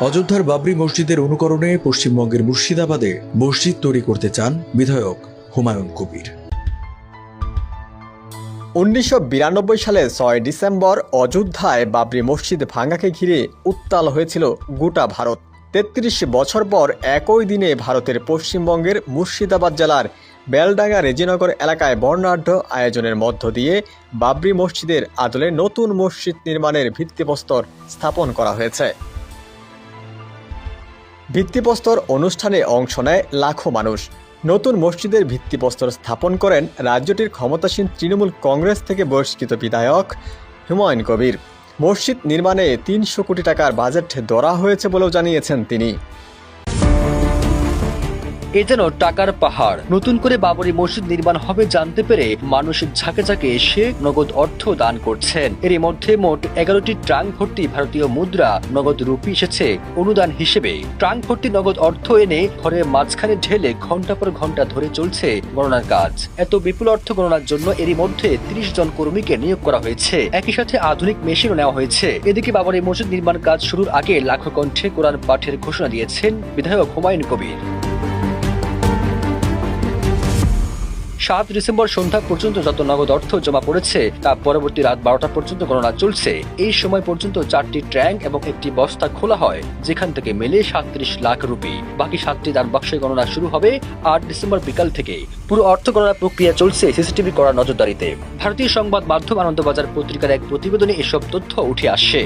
অযোধ্যার বাবরি মসজিদের অনুকরণে পশ্চিমবঙ্গের মুর্শিদাবাদে মসজিদ তৈরি করতে চান বিধায়ক হুমায়ুন কবির। 1992 সালে 6 ডিসেম্বর অযোধ্যায় বাবরি মসজিদ ভাঙাকে ঘিরে উত্তাল হয়েছিল গোটা ভারত। 33 বছর পর একই দিনে ভারতের পশ্চিমবঙ্গের মুর্শিদাবাদ জেলার বেলডাঙ্গা রেজিনগর এলাকায় বর্ণাঢ্য আয়োজনের মধ্য দিয়ে বাবরি মসজিদের আদলে নতুন মসজিদ নির্মাণের ভিত্তিপ্রস্তর স্থাপন করা হয়েছে। ভিত্তিপ্রস্তর অনুষ্ঠানে অংশ নেয় লাখো মানুষ। নতুন মসজিদের ভিত্তিপ্রস্তর স্থাপন করেন রাজ্যটির ক্ষমতাসীন তৃণমূল কংগ্রেস থেকে বহিষ্কৃত বিধায়ক হুমায়ুন কবির। মসজিদ নির্মাণে 300 কোটি টাকার বাজেট ধরা হয়েছে বলেও জানিয়েছেন তিনি। এ যেন টাকার পাহাড়। নতুন করে বাবরি মসজিদ নির্মাণ হবে জানতে পেরে মানুষ ঝাঁকে ঝাঁকে এসে নগদ অর্থ দান করছেন। এরই মধ্যে মোট 11টি ট্রাঙ্ক ভর্তি ভারতীয় মুদ্রা নগদ রুপি এসেছে অনুদান হিসেবে। ট্রাঙ্ক ভর্তি নগদ অর্থ এনে ঘরের মাঝখানে ঢেলে ঘন্টা পর ঘন্টা ধরে চলছে গণনার কাজ। এত বিপুল অর্থ গণনার জন্য এরই মধ্যে 30 জন কর্মীকে নিয়োগ করা হয়েছে। একই সাথে আধুনিক মেশিনও নেওয়া হয়েছে। এদিকে বাবরি মসজিদ নির্মাণ কাজ শুরুর আগে লাখো কণ্ঠে কোরআন পাঠের ঘোষণা দিয়েছেন বিধায়ক হুমায়ুন কবির। 7 ডিসেম্বর সন্ধ্যা পর্যন্ত যত নগদ অর্থ জমা পড়েছে তা পরবর্তী রাত 12টা পর্যন্ত গণনা চলছে। এই সময় পর্যন্ত 4টি ট্যাঙ্ক এবং একটি বস্তা খোলা হয়, যেখান থেকে মেলে 37 লাখ রুপি। বাকি 7টি দান বাক্সে গণনা শুরু হবে 8 ডিসেম্বর বিকাল থেকে। পুরো অর্থ গণনা প্রক্রিয়া চলছে সিসিটিভি করা নজরদারিতে। ভারতীয় সংবাদ মাধ্যম আনন্দবাজার পত্রিকার এক প্রতিবেদনে এসব তথ্য উঠে আসে।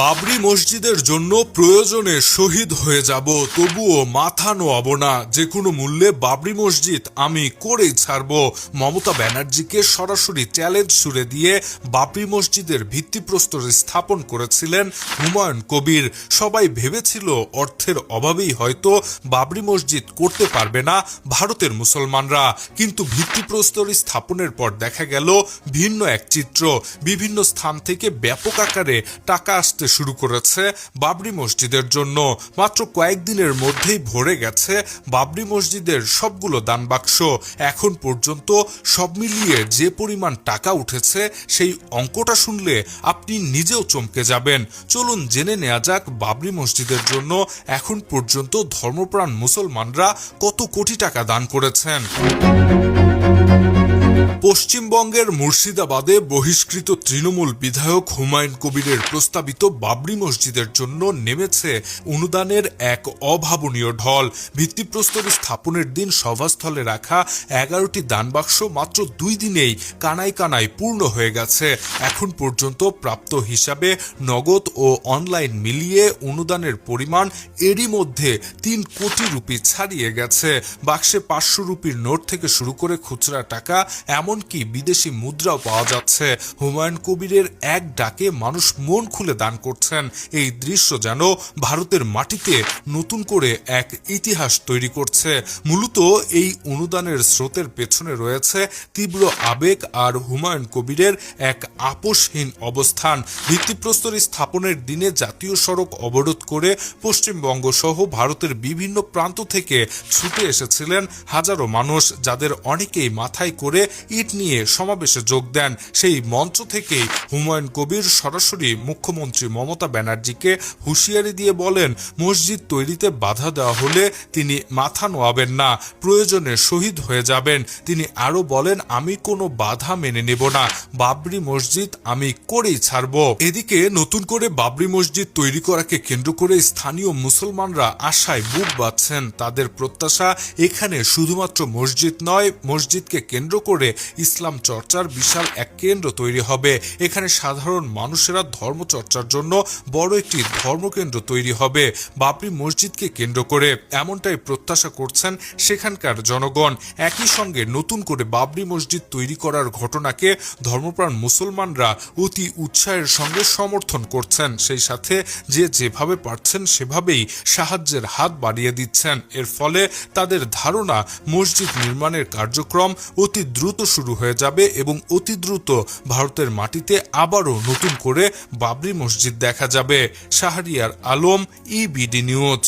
বাবরি মসজিদের জন্য প্রয়োজনে শহীদ হয়ে যাব, তবুও মাথা নোয়াব না। যে কোনো মূল্যে বাবরি মসজিদ আমি করেই ছাড়ব। মমতা ব্যানার্জিকে সরাসরি চ্যালেঞ্জ ছুড়ে দিয়ে বাবরি মসজিদের ভিত্তিপ্রস্তর স্থাপন করেছিলেন হুমায়ুন কবির। সবাই ভেবেছিল অর্থের অভাবেই হয়তো বাবরি মসজিদ করতে পারবে না ভারতের মুসলমানরা, কিন্তু ভিত্তিপ্রস্তর স্থাপনের পর দেখা গেল ভিন্ন এক চিত্র। বিভিন্ন স্থান থেকে ব্যাপক আকারে টাকা আসতে শুরু করেছে বাবরি মসজিদের জন্য। মাত্র কয়েকদিনের মধ্যেই ভরে গেছে বাবরি মসজিদের সবগুলো দান বাক্স। এখন পর্যন্ত সব মিলিয়ে যে পরিমাণ টাকা উঠেছে সেই অঙ্কটা শুনলে আপনি নিজেও চমকে যাবেন। চলুন জেনে নেওয়া যাক বাবরি মসজিদের জন্য এখন পর্যন্ত ধর্মপ্রাণ মুসলমানরা কত কোটি টাকা দান করেছেন। পশ্চিমবঙ্গের মুর্শিদাবাদে বহিষ্কৃত তৃণমূল বিধায়ক হুমায়ুন কবিরের প্রস্তাবিত বাবরি মসজিদের জন্য নেমেছে অনুদানের এক অভাবনীয় ঢল। ভিত্তিপ্রস্তর স্থাপনের দিন সভাস্থলে রাখা 11টি দানবাক্স মাত্র 2 দিনেই কানায় কানায় পূর্ণ হয়ে গেছে। এখন পর্যন্ত প্রাপ্ত হিসাবে নগদ ও অনলাইন মিলিয়ে অনুদানের পরিমাণ এরই মধ্যে 3 কোটি রুপি ছাড়িয়ে গেছে। বাক্সে 500 রুপির নোট থেকে শুরু করে খুচরা টাকা, এমনকি বিদেশি মুদ্রাও পাওয়া যাচ্ছে। হুমায়ুন কবিরের এক ডাকে মানুষ মন খুলে দান করছেন। এই দৃশ্য যেন ভারতের মাটিতে নতুন করে এক ইতিহাস তৈরি করছে। মূলত এই অনুদানের স্রোতের পেছনে রয়েছে তীব্র আবেগ আর হুমায়ুন কবিরের এক আপোষহীন অবস্থান। ভিত্তিপ্রস্তর স্থাপনের দিনে জাতীয় সড়ক অবরোধ করে পশ্চিমবঙ্গ সহ ভারতের বিভিন্ন প্রান্ত থেকে ছুটে এসেছিলেন হাজারো মানুষ, যাদের অনেকেই মাথায় করে ইট নিয়ে সমাবেশে যোগ দেন। সেই মঞ্চ থেকেই হুমায়ুন কবির সরাসরি মুখ্যমন্ত্রী মমতা ব্যানার্জিকে হুঁশিয়ারি দিয়ে বলেন, মসজিদ তৈরিতে বাধা দেওয়া হলে তিনি মাথা নোয়াবেন না, প্রয়োজনে শহীদ হয়ে যাবেন। তিনি আরো বলেন, আমি কোনো বাধা মেনে নেব না, বাবরি মসজিদ আমি করেই ছাড়ব। এদিকে নতুন করে বাবরি মসজিদ তৈরি করাকে কেন্দ্র করে স্থানীয় মুসলমানরা আশায় বুক বাঁধছেন। তাদের প্রত্যাশা এখানে শুধুমাত্র মসজিদ নয়, মসজিদকে কেন্দ্র করে ইসলাম চর্চার বিশাল এক কেন্দ্র তৈরি হবে। এখানে সাধারণ মানুষেরা ধর্ম চর্চার জন্য বড় একটি ধর্মকেন্দ্র তৈরি হবে বাবরি মসজিদকে কেন্দ্র করে, এমনটাই প্রত্যাশা করছেন সেখানকার জনগণ। একই সঙ্গে নতুন করে বাবরি মসজিদ তৈরি করার ঘটনাকে ধর্মপ্রাণ মুসলমানরা অতি উৎসাহের সঙ্গে সমর্থন করছেন। সেই সাথে যে যেভাবে পারছেন সেভাবেই সাহায্যের হাত বাড়িয়ে দিচ্ছেন। এর ফলে তাদের ধারণা মসজিদ নির্মাণের কার্যক্রম অতি দ্রুত শুরু হয়ে যাবে এবং অতি দ্রুত ভারতের মাটিতে আবারও নতুন করে বাবরি মসজিদ দেখা যাবে। Shahriar Alam, EBD news.